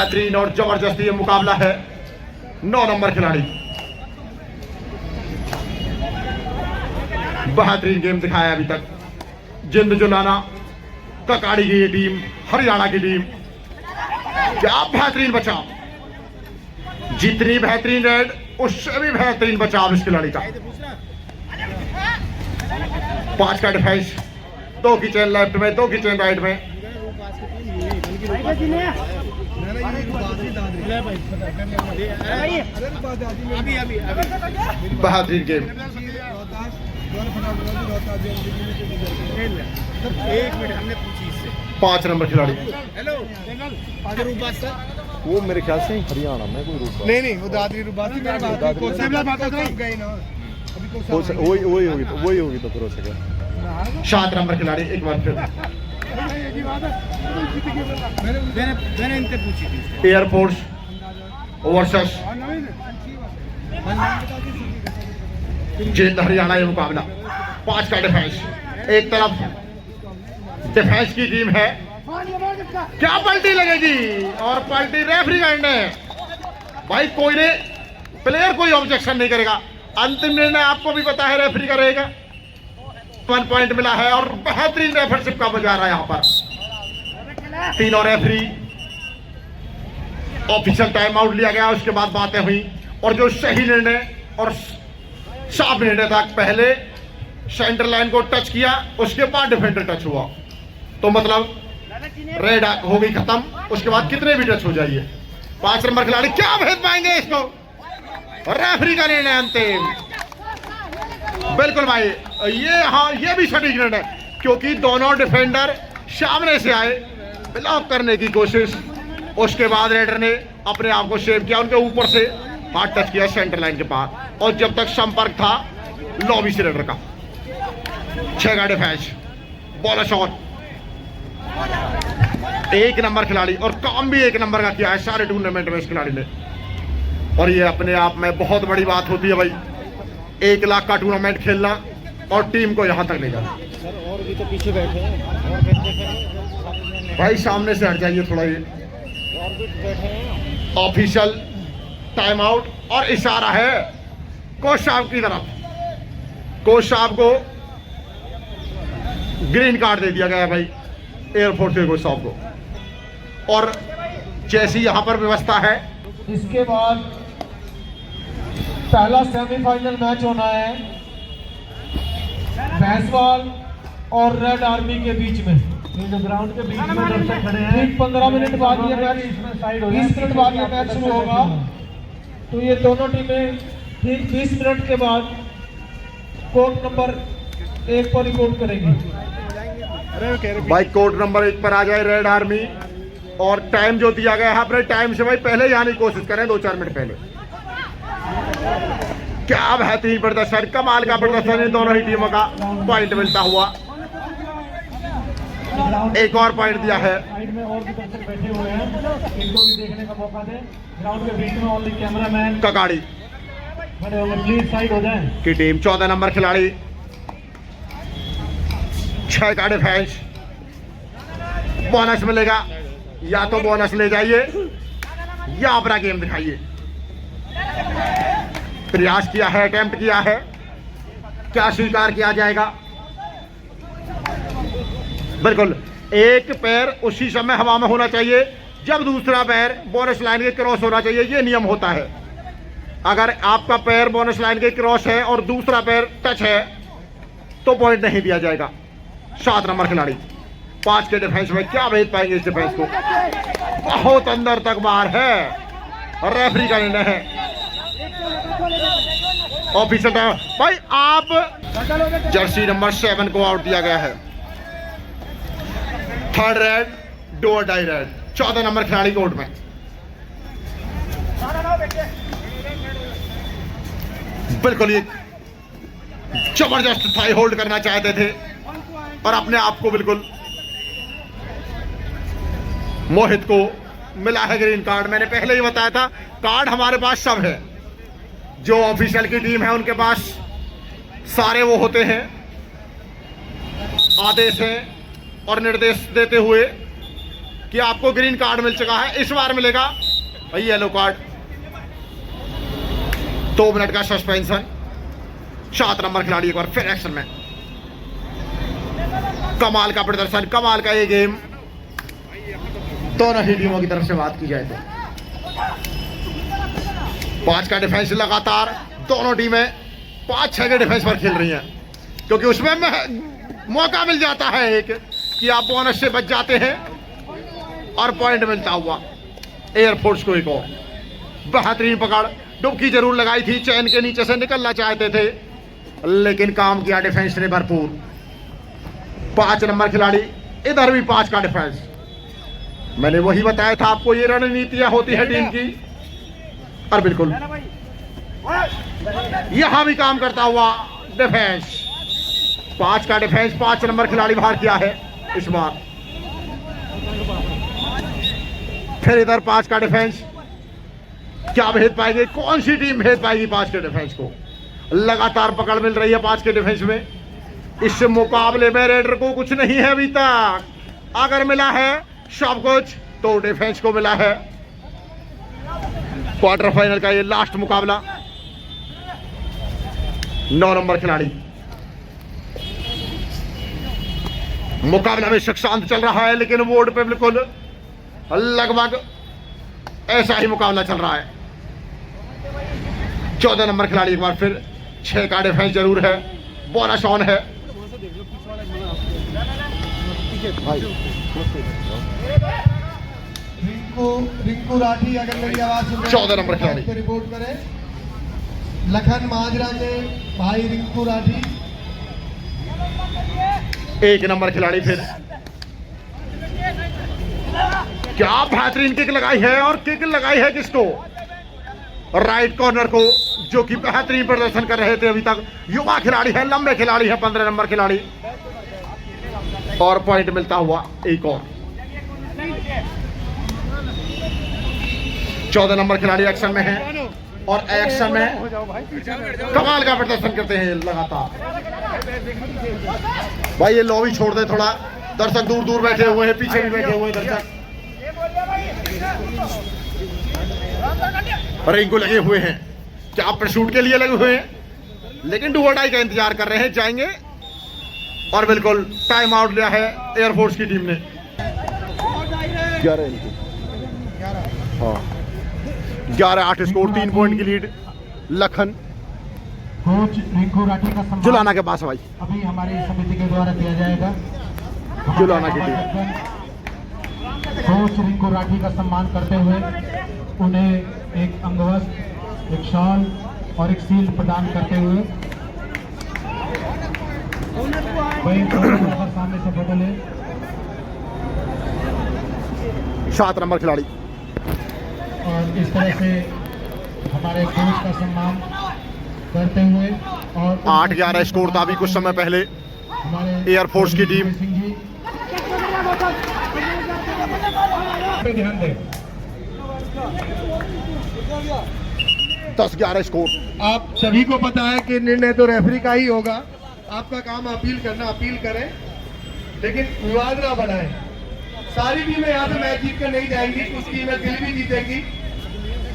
बेहतरीन और जबरदस्त ये मुकाबला है। 9 नंबर खिलाड़ी बेहतरीन गेम दिखाया अभी तक। जिंद जुलाना ककाड़ी की ये टीम, हरियाणा की टीम, क्या बेहतरीन बचाव, जितनी बेहतरीन रेड उससे भी बेहतरीन बचाव इस खिलाड़ी का। 5 का डिफेंस, 2 की चेन लेफ्ट में, 2 की चेन राइट में। बेहतरीन गेम। 5 नंबर खिलाड़ी, वो मेरे ख्याल से हरियाणा में कोई रूप नहीं वो दादरी रूप वही होगी तो फिर हो सके। 7 नंबर खिलाड़ी एक बार फिर मैंने इनसे पूछी थी। एयरफोर्स वर्सेस जिंद हरियाणा ये मुकाबला। 5 का डिफेंस, एक तरफ डिफेंस की टीम है, क्या पलटी लगेगी और पलटी रेफरी का एंड है भाई। कोई ने प्लेयर कोई ऑब्जेक्शन नहीं करेगा, अंतिम निर्णय आपको भी पता है रेफरी का रहेगा। 1 पॉइंट मिला है और बेहतरीन रेफरशिप का बाजार है यहाँ पर। तीनों रेफरी, ऑफिशियल टाइम आउट लिया गया, उसके बाद बातें हुई और जो सही निर्णय और साफ निर्णय था, पहले सेंटर लाइन को टच किया, उसके बाद डिफेंडर टच हुआ, तो मतलब रेड हो गई खत्म। उसके बाद कितने भी टच हो जाइए। 5 नंबर खिलाड़ी क्या भेज पाएंगे इसको, रेफरी का निर्णय अंतिम। बिल्कुल भाई, ये भी सटीक निर्णय, क्योंकि दोनों डिफेंडर सामने से आए, ब्लॉक करने की कोशिश, उसके बाद रेडर ने अपने आप को सेव किया, उनके ऊपर से हाथ टच किया सेंटर लाइन के पास, और जब तक संपर्क था लॉबी से रेडर का। 6 का डिफेंस, बॉलर शॉट। 1 नंबर खिलाड़ी, और काम भी 1 नंबर का किया है सारे टूर्नामेंट में इस खिलाड़ी ने, और ये अपने आप में बहुत बड़ी बात होती है भाई। 1 लाख का टूर्नामेंट खेलना और टीम को यहां तक ले जाना। और भी तो पीछे बैठे हैं भाई, सामने से हट जाइए थोड़ा। ये ऑफिशियल टाइम आउट और इशारा है कोच साहब की तरफ। कोच साहब को ग्रीन कार्ड दे दिया गया है भाई, एयरफोर्स के कोच साहब को। और जैसी यहां पर व्यवस्था है, इसके बाद पहला सेमीफाइनल मैच होना है भैंसवाल और रेड आर्मी के बीच में। ये जो ग्राउंड के बीच में दर्शक खड़े हैं, ठीक 15 मिनट बाद ये मैच, 20 मिनट बाद ये मैच शुरू होगा। तो ये दोनों टीमें ठीक 20 मिनट के बाद कोर्ट नंबर 1 पर रिपोर्ट करेंगी। भाई कोर्ट नंबर 1 पर आ जाए रेड आर्मी, और टाइम जो दिया गया है अपने टाइम से भाई पहले ही आने की कोशिश करें, 2-4 मिनट पहले। क्या बेहतरीन प्रदर्शन, कमाल का प्रदर्शन इन दोनों ही टीमों का। पॉइंट मिलता हुआ, एक और पॉइंट दिया है। साइड में और भी दर्शक बैठे हुए हैं, इनको भी देखने का मौका दें। ग्राउंड के बीच में ओनली कैमरामैन ककाड़ी खड़े होंगे, प्लीज साइड हो जाएं। की टीम। 14 नंबर खिलाड़ी, 6 का डिफेंस। बोनस मिलेगा, या तो बोनस ले जाइए या अपना गेम दिखाइए। प्रयास किया है, अटेम्प्ट किया है, क्या स्वीकार किया जाएगा? बिल्कुल, एक पैर उसी समय हवा में होना चाहिए जब दूसरा पैर बोनस लाइन के क्रॉस होना चाहिए, ये नियम होता है। अगर आपका पैर बोनस लाइन के क्रॉस है और दूसरा पैर टच है तो पॉइंट नहीं दिया जाएगा। 7 नंबर खिलाड़ी, 5 के डिफेंस में क्या भेज पाएंगे इस डिफेंस को? बहुत अंदर तक बाहर है और रेफरी का निर्णय है। ऑफिसर भाई, आप जर्सी नंबर 7 को आउट दिया गया है। 3rd रेड, डू और डाई रेड। 14 नंबर खिलाड़ी कोर्ट में। बिल्कुल ये जबरदस्त थाई होल्ड करना चाहते थे और अपने आप को बिल्कुल, मोहित को मिला है ग्रीन कार्ड। मैंने पहले ही बताया था, कार्ड हमारे पास सब है, जो ऑफिशियल की टीम है उनके पास सारे वो होते हैं, आदेश हैं और निर्देश देते हुए कि आपको ग्रीन कार्ड मिल चुका है, इस बार मिलेगा भाई येलो कार्ड। 2 मिनट का सस्पेंशन। 7 नंबर खिलाड़ी एक बार फिर एक्शन में। कमाल का प्रदर्शन, कमाल का ये गेम दोनों ही टीमों की तरफ से बात की जाए तो 5 का डिफेंस लगातार दोनों टीमें 5-6 के डिफेंस पर खेल रही हैं, क्योंकि उसमें मौका मिल जाता है एक कि आप बोनस से बच जाते हैं और पॉइंट मिलता हुआ एयरफोर्स को एक और बेहतरीन पकड़। डुबकी जरूर लगाई थी, चैन के नीचे से निकलना चाहते थे, लेकिन काम किया डिफेंस ने भरपूर। 5 नंबर खिलाड़ी, इधर भी 5 का डिफेंस। मैंने वही बताया था आपको, ये रणनीतियां होती है टीम की, और बिल्कुल यहां भी काम करता हुआ डिफेंस। 5 का डिफेंस, 5 नंबर खिलाड़ी बाहर किया है इस बार। फिर इधर 5 का डिफेंस, क्या भेद पाएंगे, कौन सी टीम भेद पाएगी 5 के डिफेंस को। लगातार पकड़ मिल रही है 5 के डिफेंस में। इस मुकाबले में रेडर को कुछ नहीं है अभी तक, अगर मिला है सब कुछ तो डिफेंस को मिला है। क्वार्टर फाइनल का ये लास्ट मुकाबला। 9 नंबर खिलाड़ी, मुकाबला में शांत चल रहा है, लेकिन बोर्ड पे बिल्कुल लगभग ऐसा ही मुकाबला चल रहा है। 14 नंबर खिलाड़ी एक बार फिर 6 का डिफेंस जरूर है, बोनस ऑन है। रिंकू राठी अगर मेरी आवाज सुन रहे हैं 14 नंबर खिलाड़ी तो रिपोर्ट करें। लखन माजरा के भाई रिंकू राठी। 1 नंबर खिलाड़ी फिर क्या बेहतरीन किक लगाई है, और किक लगाई है किसको, राइट कॉर्नर को, जो कि बेहतरीन प्रदर्शन कर रहे थे अभी तक। युवा खिलाड़ी है, लंबे खिलाड़ी है, 15 नंबर खिलाड़ी, और पॉइंट मिलता हुआ एक और। 14 नंबर खिलाड़ी एक्शन में है, और एक्शन में कमाल का प्रदर्शन करते हैं लगातार। भाई ये लॉबी छोड़ दे थोड़ा, दर्शक दूर दूर बैठे हुए हैं, पीछे भी बैठे हुए हैं दर्शक। रिंकू लगे हुए हैं, क्या परशूट के लिए लगे हुए हैं, लेकिन डू और डाई का इंतजार कर रहे हैं, जाएंगे। और बिल्कुल टाइम आउट लिया है एयरफोर्स की टीम ने। 11-8 स्कोर, 3 पॉइंट की लीड लखन कोच रिंकू राठी का सम्मान जुलाना के पास भाई, अभी हमारी समिति के द्वारा दिया जाएगा। जुलाना की टीम। कोच रिंकू राठी का सम्मान करते हुए उन्हें एक अंगवस्त्र, एक शॉल और एक सील प्रदान करते हुए सामने से फोटो ले। 7 नंबर खिलाड़ी, और इस तरह से हमारे कोच का सम्मान करते हुए, और 8-11 स्कोर था अभी कुछ समय पहले हमारे एयरफोर्स की टीम। सिंह जी पे ध्यान दें। 10-11 स्कोर। आप सभी को पता है कि निर्णय तो रेफरी का ही होगा, आपका काम अपील करना, अपील करें, लेकिन विवाद ना बढ़ाएं। सारी टीमें यहाँ से मैच जीत कर नहीं जाएंगी, कुछ टीमें दिल भी जीतेंगी।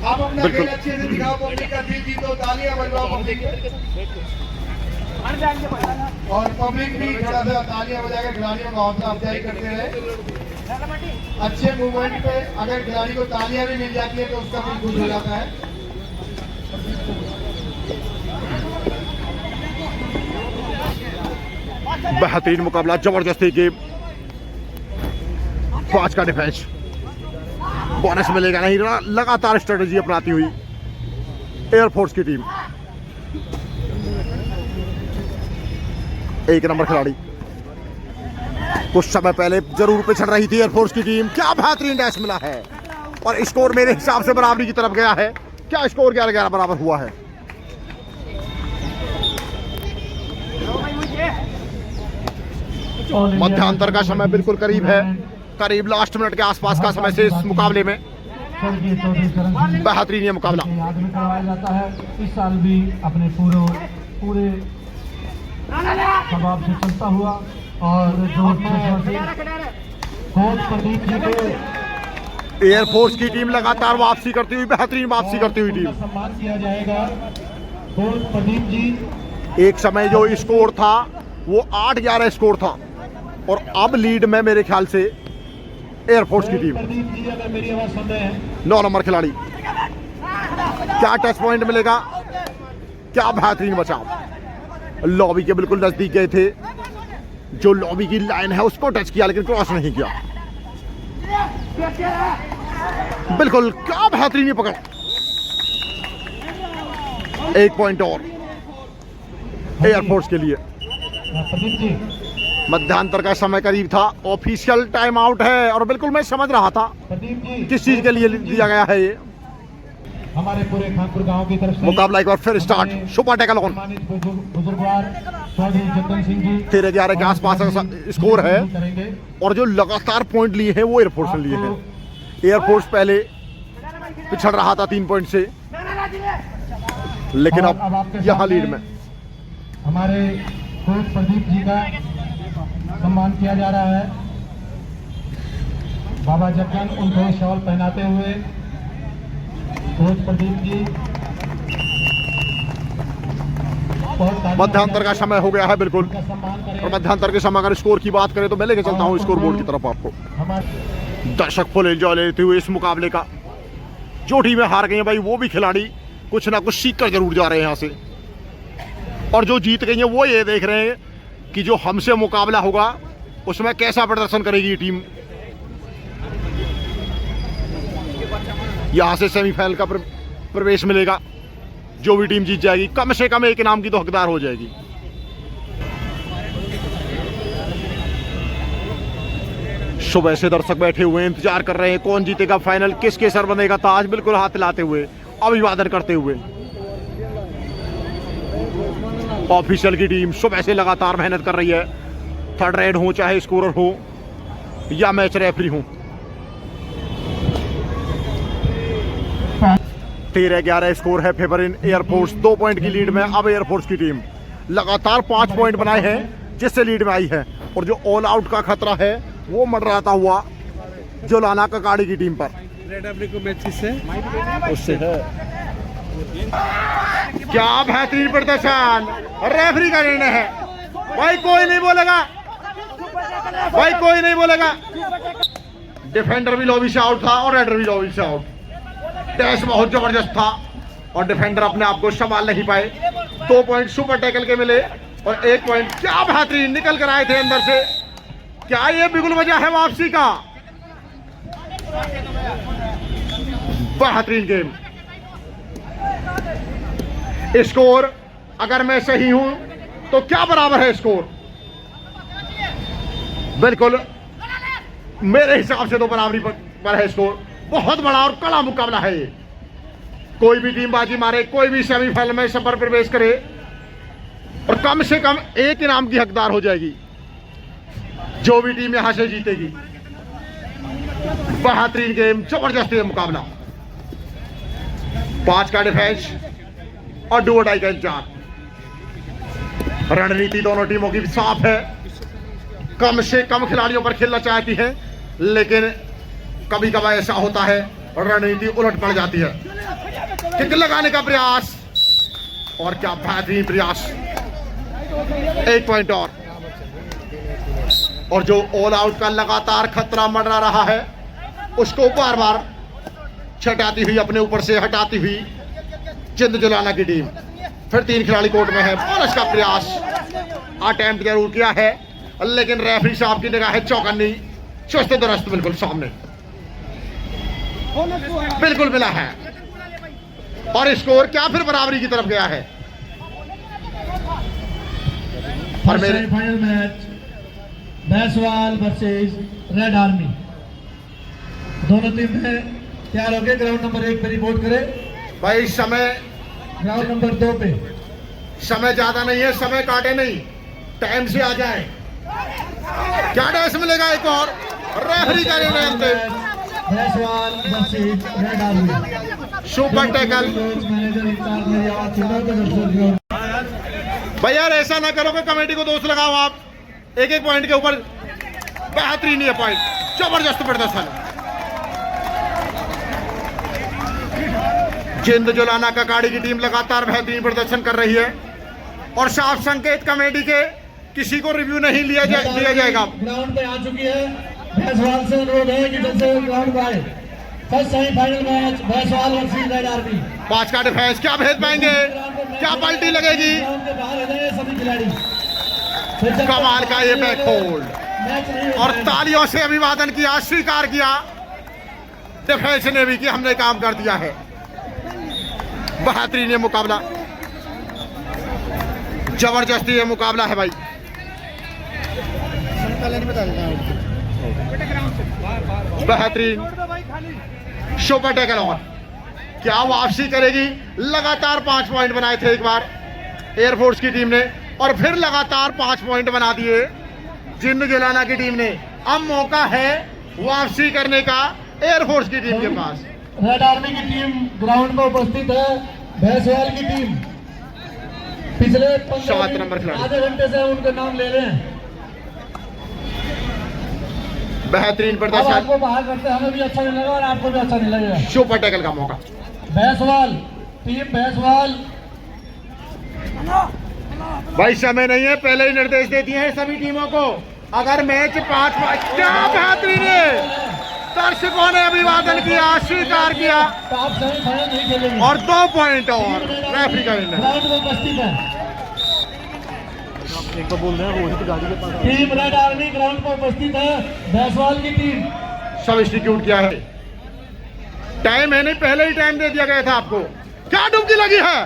आप अपना खेल अच्छे से दिखाओ, पब्लिक का दिल जीतो, तालियां बजवाओ पब्लिक के, और पब्लिक भी थोड़ा सा तालियां बजाकर खिलाड़ियों का हौसला अफजाई करते रहे। अच्छे मूवमेंट पे अगर खिलाड़ी को तालियां भी मिल जाती है तो उसका दिल खुश हो जाता है। बेहतरीन मुकाबला, जबरदस्ती गेम। 5 का डिफेंस, बोनस मिलेगा नहीं, लगातार स्ट्रेटजी अपनाती हुई एयरफोर्स की टीम। 1 नंबर खिलाड़ी, कुछ समय पहले जरूर पिछड़ रही थी एयरफोर्स की टीम। क्या बेहतरीन डैश मिला है, और स्कोर मेरे हिसाब से बराबरी की तरफ गया है। क्या स्कोर 11-11 बराबर हुआ है। मध्यांतर का समय बिल्कुल करीब है, करीब लास्ट मिनट के आसपास का समय से इस मुकाबले में बेहतरीन ये मुकाबला याद में करवाया जाता है। इस साल भी अपने पूरे स्वभाव से चलता हुआ, और जो कोच प्रदीप जी को एयरफोर्स की टीम लगातार वापसी करती हुई, बेहतरीन वापसी करती हुई टीम। सम्मान किया जाएगा। कोच प्रदीप जी, एक समय जो स्कोर था वो 8-11 स्कोर था और अब लीड में मेरे ख्याल से एयरफोर्स की टीम। प्रदीप जी अगर मेरी आवाज सुन रहे हैं, 9 नंबर खिलाड़ी, क्या टच पॉइंट मिलेगा, क्या बेहतरीन बचाव। लॉबी के बिल्कुल नजदीक गए थे, जो लॉबी की लाइन है उसको टच किया लेकिन क्रॉस नहीं किया। बिल्कुल क्या बेहतरीन पकड़। 1 पॉइंट और एयरफोर्स के लिए। प्रदीप जी मध्यांतर का समय करीब था, ऑफिशियल टाइम आउट है और बिल्कुल मैं समझ रहा था प्रदीप जी किस चीज के लिए दिया गया है ये हमारे पूरे खानपुर गांव की तरफ से मुकाबला। एक बार फिर स्टार्ट, सुपर टैकल ऑन। सम्मानित बुजुर्गवार चौधरी जतन सिंह जी 13-11 के आसपास का स्कोर है करेंगे। और जो लगातार पॉइंट लिए हैं वो एयरफोर्स ने लिए हैं। एयरफोर्स पहले पिछड़ रहा था 3 पॉइंट से, लेकिन और अब आपके यहाँ सामने लीड में। हमारे कोच प्रदीप जी का सम्मान किया जा रहा है। बाबा जक्कन उनको शॉल पहनाते हुए कोच प्रदीप जी मध्यांतर का समय हो गया है बिल्कुल, उनका सम्मान करें। और मध्यांतर के समय अगर स्कोर की बात करें तो मैं लेके चलता हूँ स्कोर बोर्ड की तरफ आपको। हमारे दर्शक फुल एंजॉय लेते हुए इस मुकाबले का। जो टीमें हार गई हैं भाई, वो भी खिलाड़ी कुछ ना कुछ सीख कर जरूर जा रहे हैं यहाँ से, और जो जीत गई हैं वो ये देख रहे हैं कि जो हमसे मुकाबला होगा उसमें कैसा प्रदर्शन करेगी ये टीम। यहाँ से सेमीफाइनल का प्रवेश मिलेगा। जो भी टीम जीत जाएगी कम से कम एक इनाम की तो हकदार हो जाएगी। सुबह से दर्शक बैठे हुए हैं, इंतजार कर रहे हैं कौन जीतेगा फाइनल, किसके सर बनेगा ताज, बिल्कुल हाथ हिलाते हुए, अभिवादन करते हुए। ऑफिशियल की टीम सुबह से लगातार मेहनत कर रही है, थर्ड रेड हो चाहे स्कोरर हो या मैच रेफरी हो। 13-11 स्कोर है फेवर इन एयरफोर्स, 2 पॉइंट की लीड में। अब एयरफोर्स की टीम लगातार 5 पॉइंट बनाए हैं जिससे लीड में आई है, और जो ऑल आउट का खतरा है वो मंडराता हुआ जोलाना ककाड़ी की टीम पर। रेड अफ्रीका मैच से उससे है क्या बेहतरीन प्रदर्शन, रेफरी का निर्णय है भाई, कोई नहीं बोलेगा भाई, कोई नहीं बोलेगा। डिफेंडर भी लॉबी से आउट था और रेडर भी लॉबी से आउट। डैश बहुत जबरदस्त था और डिफेंडर अपने आप को संभाल नहीं पाए। 2 पॉइंट सुपर टैकल के मिले और 1 पॉइंट क्या बेहतरीन निकल कर आए थे अंदर से। क्या ये बिल्कुल वजह है वापसी का? बेहतरीन गेम। स्कोर अगर मैं सही हूं तो क्या बराबर है स्कोर? बिल्कुल मेरे हिसाब से तो बराबरी पर है स्कोर। बहुत बड़ा और कड़ा मुकाबला है ये। कोई भी टीम बाजी मारे, कोई भी सेमीफाइनल में सफर प्रवेश करे और कम से कम एक इनाम की हकदार हो जाएगी जो भी टीम यहां से जीतेगी। बेहतरीन गेम, जबरदस्त मुकाबला। 5 का डिफेंस और डू और डाई का इंतजार। रणनीति दोनों टीमों की साफ है, कम से कम खिलाड़ियों पर खेलना चाहती है, लेकिन कभी कभार ऐसा होता है और रणनीति उलट पड़ जाती है। किक लगाने का प्रयास और क्या बेहतरीन प्रयास। 1 पॉइंट और जो ऑल आउट का लगातार खतरा मंडरा रहा है उसको बार बार छटाती हुई, अपने ऊपर से हटाती हुई जिंद जुलाना की टीम। फिर 3 खिलाड़ी कोर्ट में है। बोनस का प्रयास अटेम्प्ट जरूर किया है, लेकिन रेफरी साहब की निगाह है चौकन्नी, चुस्त दुरुस्त बिल्कुल सामने, बिल्कुल मिला है। और स्कोर क्या फिर बराबरी की तरफ गया है। और मेरे final match Baiswal versus red army. दोनों टीमें तैयार हो गए। ग्राउंड नंबर 1 पे रिपोर्ट करें। भाई समय ग्राउंड नंबर 2 पे समय ज्यादा नहीं है, समय काटे नहीं, टाइम से आ जाए। क्या डैश मिलेगा एक और? रेफरी का निर्णय अंतिम। Baiswal versus red army. Super tackle. Manager in charge मेरी आवाज सुन रहे हो? भाई यार ऐसा ना करो कि कमेटी को दोष लगाओ आप। एक पॉइंट के ऊपर बेहतरीन ये पॉइंट, जबरदस्त प्रदर्शन। जिंद जुलाना ककाड़ी की टीम लगातार बेहतरीन प्रदर्शन कर रही है और साफ संकेत कमेटी के किसी को रिव्यू नहीं दिया जाएगा। ग्राउंड पे आ चुकी है। भैंसवाल से अनुरोध है कि जल्द से ग्राउंड पे आए। First semifinal match Bhainswal versus red army. 5 का डिफेंस, क्या भेद पाएंगे, क्या पलटी लगेगी। ग्राउंड के बाहर हो जाए सभी खिलाड़ी। कमाल का ये बैक होल्ड और तालियों से अभिवादन किया, स्वीकार किया डिफेंस ने भी कि हमने काम कर दिया है। बेहतरीन ये मुकाबला, जबरदस्ती ये मुकाबला है भाई। बेहतरीन सुपर टैकल ऑन, क्या वापसी करेगी। लगातार 5 पॉइंट बनाए थे एक बार एयरफोर्स की टीम ने और फिर लगातार 5 पॉइंट बना दिए जिंद जुलाना की टीम ने। अब मौका है वापसी करने का एयरफोर्स की टीम के पास। रेड आर्मी की टीम ग्राउंड में उपस्थित है। भैंसवाल की टीम पिछले 7 नंबर खिलाड़ी। आधे घंटे से उनका नाम ले रहे हैं। बेहतरीन अब प्रदर्शन, आपको बाहर करते हमें भी अच्छा नहीं लगा और आपको भी अच्छा नहीं लगेगा। सुपर टैकल का मौका। भैंसवाल टीम भैंसवाल भाई समय नहीं है, पहले ही निर्देश देती हैं सभी टीमों को। अगर मैच 5 क्या बेहतरीन है, दर्शकों ने अभिवादन किया, स्वीकार किया टॉप सेमीफाइनल नहीं खेलेंगे और 2 पॉइंट और रेफरी का निर्णय। ग्राउंड में उपस्थित है। एक तो बोल रहे हैं रोहित गाड़ी के पास। टीम रेड आर्मी ग्राउंड पर उपस्थित है। भैंसवाल की टीम सब्स्टिट्यूट किया है। टाइम है नहीं, पहले ही टाइम दे दिया गया था आपको। क्या डुबकी लगी है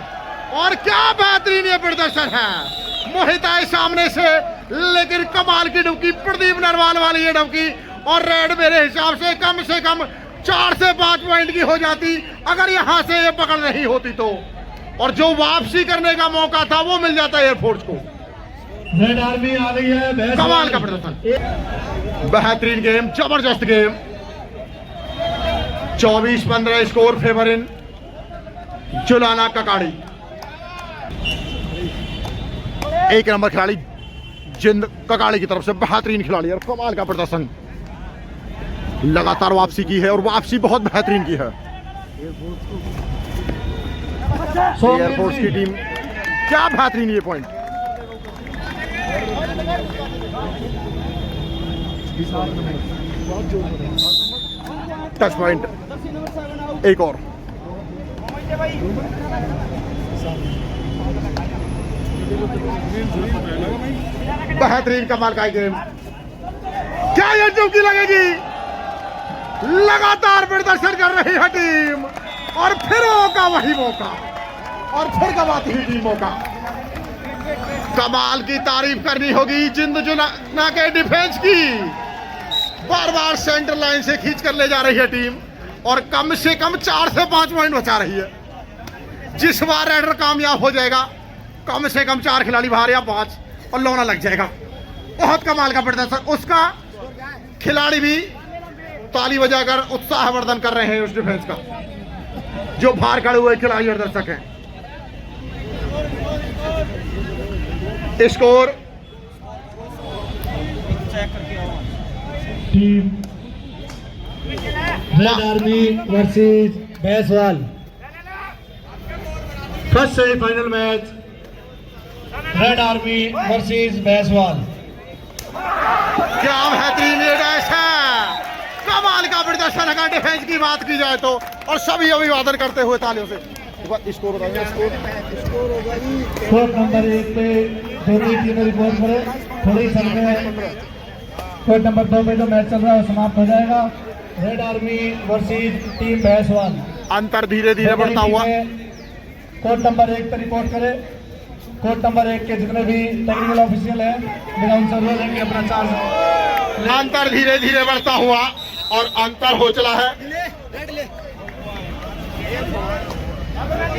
और क्या बेहतरीन ये प्रदर्शन है। मोहित आए सामने से, लेकिन कमाल की डुबकी, प्रदीप नरवाल वाली ये डुबकी। और रेड मेरे हिसाब से कम 4 से 5 पॉइंट की हो जाती अगर यहां से ये पकड़ नहीं होती तो, और जो वापसी करने का मौका था वो मिल जाता एयरफोर्स को। रेड आर्मी आ रही है। कमाल का प्रदर्शन, बेहतरीन गेम, जबरदस्त गेम। 24-15 स्कोर फेवर इन जुलाना ककाड़ी। 1 नंबर खिलाड़ी जिंद ककाड़ी की तरफ से बेहतरीन खिलाड़ी और कमाल का प्रदर्शन, लगातार वापसी की है और वापसी बहुत बेहतरीन की है। एयरफोर्स की टीम, क्या बेहतरीन ये पॉइंट। टच पॉइंट, एक और। बेहतरीन कमाल का गेम, क्या ये डुबकी लगेगी। लगातार प्रदर्शन कर रही है टीम और फिर मौका, वही मौका और फिर गवाती हुई टीम मौका। कमाल की तारीफ करनी होगी जिंद जुलाना के डिफेंस की। बार बार सेंटर लाइन से खींच कर ले जा रही है टीम और कम से कम 4 से 5 पॉइंट बचा रही है। जिस बार रेडर कामयाब हो जाएगा कम से कम 4 खिलाड़ी बाहर या 5 और लौना लग जाएगा। बहुत कमाल का प्रदर्शन, उसका खिलाड़ी भी ताली बजाकर उत्साहवर्धन कर रहे हैं उस डिफेंस का, जो बाहर खड़े हुए खिलाड़ी और दर्शक हैं। Score team red army versus Bhainswal. First semifinal match red army versus Bhainswal. क्या बेहतरीन ये डैश है, कमाल का प्रदर्शन है। डिफेंस की बात की जाए तो और सभी अभिवादन करते हुए तालियों से। स्कोर बताइए। कोर्ट नंबर 1 पे दोनों टीमें रिपोर्ट करें। थोड़ी समय कोर्ट नंबर 2 पे जो मैच चल रहा है समाप्त हो जाएगा। Red army versus team Bhainswal. अंतर धीरे धीरे बढ़ता हुआ। कोर्ट नंबर 1 पे रिपोर्ट करें। कोर्ट नंबर 1 के जितने भी टेक्निकल ऑफिशियल हैं मेरा उनसे अनुरोध है कि अपना चार्ज। अंतर धीरे धीरे बढ़ता हुआ और अंतर हो चला है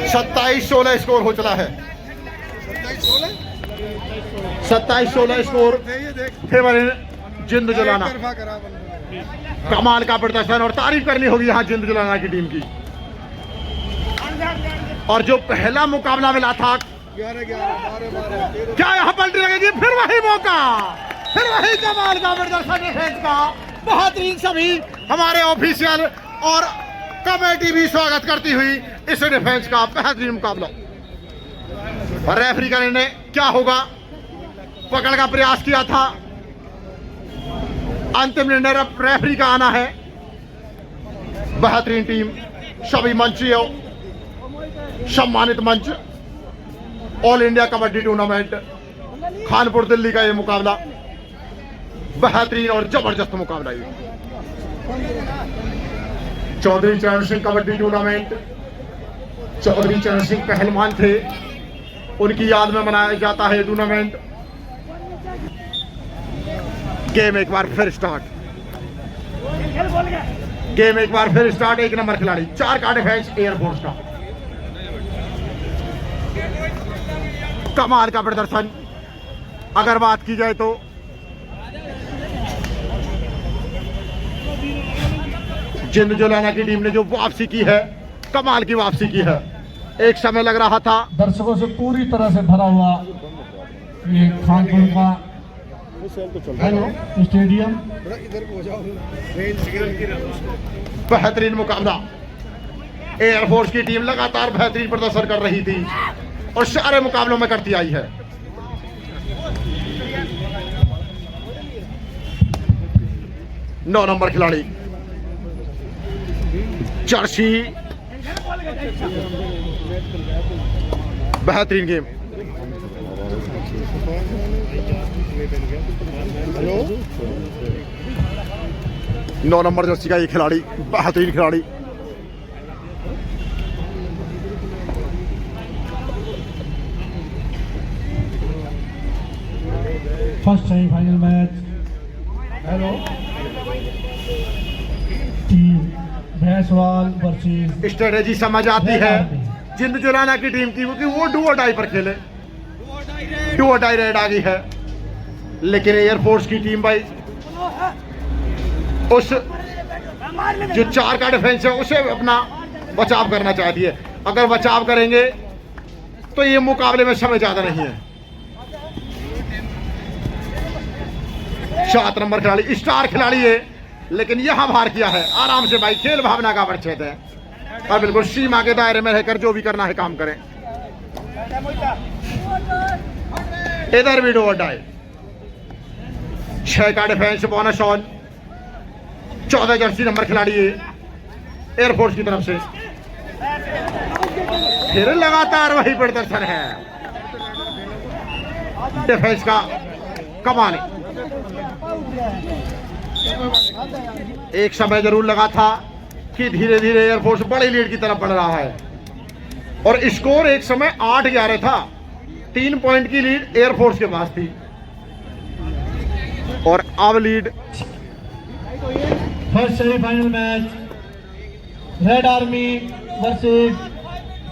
27-16 स्कोर हो चला है। 27-16 स्कोर फेवर जिंद जुलाना। कमाल का प्रदर्शन और तारीफ करनी होगी यहाँ जिंद जुलाना की टीम की। और जो पहला मुकाबला मिला था, क्या यहाँ पलटी लगेगी, फिर वही मौका फिर वही कमाल का प्रदर्शन डिफेंस का, बेहतरीन। सभी हमारे ऑफिशियल और कमेटी भी स्वागत करती हुई इस डिफेंस का बेहतरीन मुकाबला। और रेफरी का निर्णय क्या होगा? पकड़ का प्रयास किया था, अंतिम निर्णय रेफरी का आना है। बेहतरीन टीम, सभी मंचीय सम्मानित मंच, all India kabaddi tournament Khanpur Delhi का ये मुकाबला, बेहतरीन और जबरदस्त मुकाबला। ये चौधरी चरण सिंह कबड्डी टूर्नामेंट, चौधरी चरण सिंह पहलवान थे, उनकी याद में मनाया जाता है टूर्नामेंट। गेम एक बार फिर स्टार्ट, गेम एक बार फिर स्टार्ट। 1 नंबर खिलाड़ी, 4 का डिफेंस एयरफोर्स का, कमाल का प्रदर्शन। अगर बात की जाए तो जिंद जोलाना की टीम ने जो वापसी की है, कमाल की वापसी की है। एक समय लग रहा था दर्शकों से पूरी तरह से भरा हुआ ये खानपुर का स्टेडियम। बेहतरीन मुकाबला, एयरफोर्स की टीम लगातार बेहतरीन प्रदर्शन कर रही थी और सारे मुकाबलों में करती आई है। नौ नंबर खिलाड़ी जर्सी, बेहतरीन गेम। नौ नंबर जर्सी का ये खिलाड़ी, बेहतरीन खिलाड़ी। First semifinal match team Bhainswal versus strategy समझ आती है जिंद जोलाना की टीम की, क्योंकि वो डू और डाई पर खेले, डू और डाई रेड आ गई है। लेकिन एयरफोर्स की टीम भाई उस जो 4 का डिफेंस है उसे अपना बचाव करना चाहती है। अगर बचाव करेंगे तो ये मुकाबले में समय ज्यादा नहीं है। 7 नंबर खिलाड़ी स्टार खिलाड़ी है, लेकिन यहां बाहर किया है आराम से भाई। खेल भावना का परिच्छेद है और बिल्कुल सीमा के दायरे में रहकर जो भी करना है काम करें। इधर भी डू और डाई, 6 का defence bonus on. 14 Jersey number खिलाड़ी है एयरफोर्स की तरफ से। फिर लगातार वही प्रदर्शन है डिफेंस का, कमाल। एक समय जरूर लगा था कि धीरे धीरे एयरफोर्स बड़ी लीड की तरफ बढ़ रहा है और स्कोर एक समय 8-11 था। 3 पॉइंट की लीड एयरफोर्स के पास थी और अब lead. First semifinal match red army versus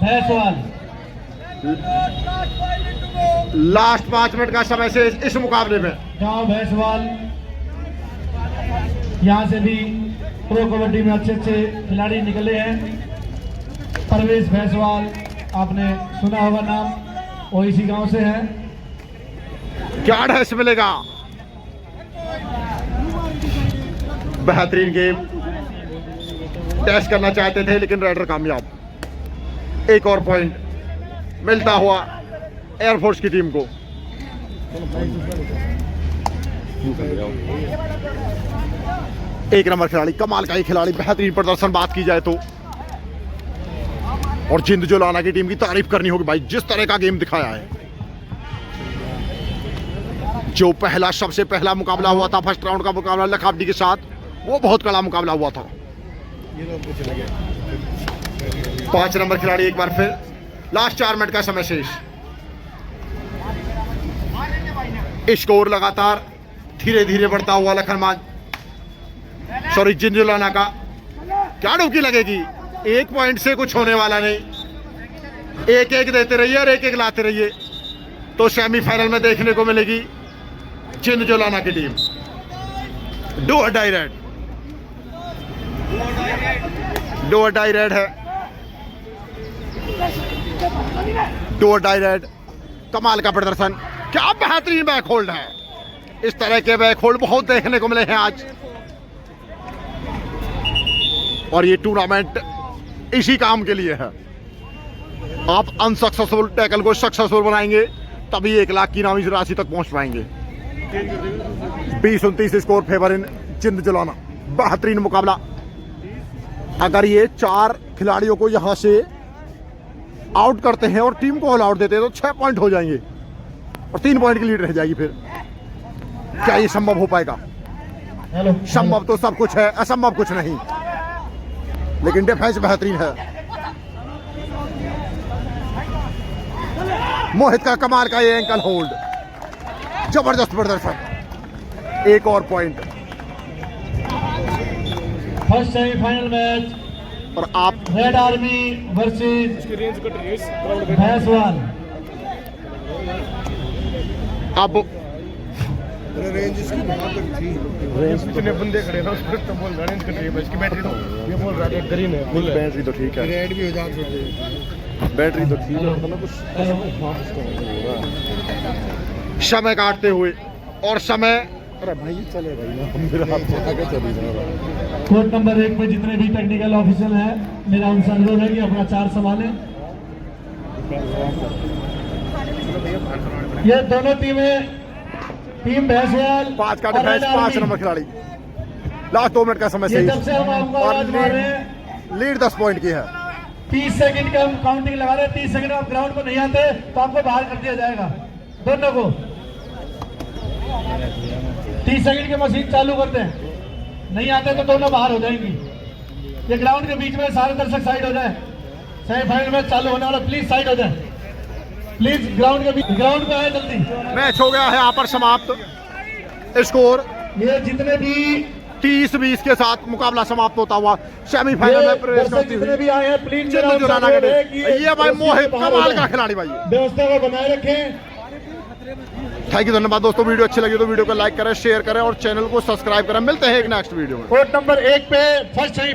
Bhainswal. Last 5 minute का समय से इस मुकाबले में गांव भैंसवाल, यहाँ से भी प्रो कबड्डी में अच्छे अच्छे खिलाड़ी निकले हैं। परवेश भैंसवाल, आपने सुना होगा नाम, वो इसी गांव से है। क्या ढैस मिलेगा? बेहतरीन गेम, टेस्ट करना चाहते थे लेकिन राइडर कामयाब। एक और पॉइंट मिलता हुआ एयरफोर्स की टीम को। एक नंबर खिलाड़ी, कमाल का ही खिलाड़ी, बेहतरीन प्रदर्शन बात की जाए तो। और जिंद जोलाना की टीम की तारीफ करनी होगी भाई, जिस तरह का गेम दिखाया है। जो पहला सबसे पहला मुकाबला हुआ था, फर्स्ट राउंड का मुकाबला लखावटी के साथ, वो बहुत कड़ा मुकाबला हुआ था। 5 नंबर खिलाड़ी एक बार फिर, लास्ट 4 मिनट का समय शेष। स्कोर लगातार धीरे धीरे बढ़ता हुआ लखनमान, सॉरी जिंद जोलाना का। क्या डुबकी लगेगी? 1 पॉइंट से कुछ होने वाला नहीं। 1-1 देते रहिए और 1-1 लाते रहिए तो सेमीफाइनल में देखने को मिलेगी जिंद जोलाना की टीम। डू और डाई रेड, डू और डाई रेड है, डू और डाई रेड। कमाल का प्रदर्शन, क्या बेहतरीन बैक होल्ड है। इस तरह के बैक होल्ड बहुत देखने को मिले हैं आज, और ये टूर्नामेंट इसी काम के लिए है। आप अनसक्सेसफुल टैकल को सक्सेसफुल बनाएंगे तभी 1 लाख की इनामी राशि तक पहुंच पाएंगे। 20-29 स्कोर फेवर इन जिंद जलाना। बेहतरीन मुकाबला। अगर ये 4 खिलाड़ियों को यहां से आउट करते हैं और टीम को ऑल आउट देते हैं तो 6 पॉइंट हो जाएंगे और 3 पॉइंट की लीड रह जाएगी। फिर क्या ये संभव हो पाएगा? संभव तो सब कुछ है, असंभव कुछ नहीं। लेकिन डिफेंस बेहतरीन है। मोहित का कमाल का ये एंकल होल्ड, जबरदस्त प्रदर्शन। एक और पॉइंट। फर्स्ट सेमीफाइनल मैच और आप रेड आर्मी वर्सेस भैंसवाल। अब रेंज इसकी बहुत थी। रेंज कितने बंदे खड़े ना, उस पर तो बोल रेंज कट रही है, इसकी बैटरी तो ये बोल रहा है ग्रीन है, फुल बैटरी तो ठीक है, रेड भी हो जाती है, बैटरी तो ठीक है, मतलब कुछ समय काटते हुए और समय। अरे भाई चले भाई ना, हम मेरे हाथ से आगे चली जाए। कोर्ट नंबर 1 पे जितने भी टेक्निकल ऑफिसर हैं, मेरा उनसे अनुरोध है कि अपना 4 संभालें। ये दोनों टीमें, टीम भैंसवाल 5 का डिफेंस, 5 नंबर खिलाड़ी। लास्ट 2 मिनट का समय ये सही जब से हम आपको और आवाज मार रहे हैं, लीड 10 पॉइंट की है। 30 सेकंड का हम काउंटिंग लगा रहे हैं। 30 सेकंड आप ग्राउंड को नहीं आते तो आपको बाहर कर दिया जाएगा, दोनों को। 30 सेकंड की मशीन चालू करते हैं, नहीं आते तो दोनों बाहर हो जाएंगी। ये ग्राउंड के बीच में सारे दर्शक साइड हो जाए। सेमीफाइनल मैच चालू होने वाला, प्लीज साइड हो जाए, प्लीज ग्राउंड के बीच, ग्राउंड पे आए जल्दी। मैच हो गया है यहाँ पर समाप्त। स्कोर ये जितने भी 30-20 के साथ मुकाबला समाप्त होता हुआ सेमीफाइनल में प्रवेश दर्शक करती जितने हुई भी आए हैं, प्लीज जिंद जुलाना के लिए। ये भाई मोहित कमाल का खिलाड़ी भाई। व्यवस्था को बनाए रखें। थैंक यू, धन्यवाद दोस्तों। वीडियो अच्छी लगी तो वीडियो को लाइक करें, शेयर करें और चैनल को सब्सक्राइब करें। मिलते हैं एक नेक्स्ट वीडियो में। कोर्ट नंबर 1 पे फर्स्ट सेमीफाइनल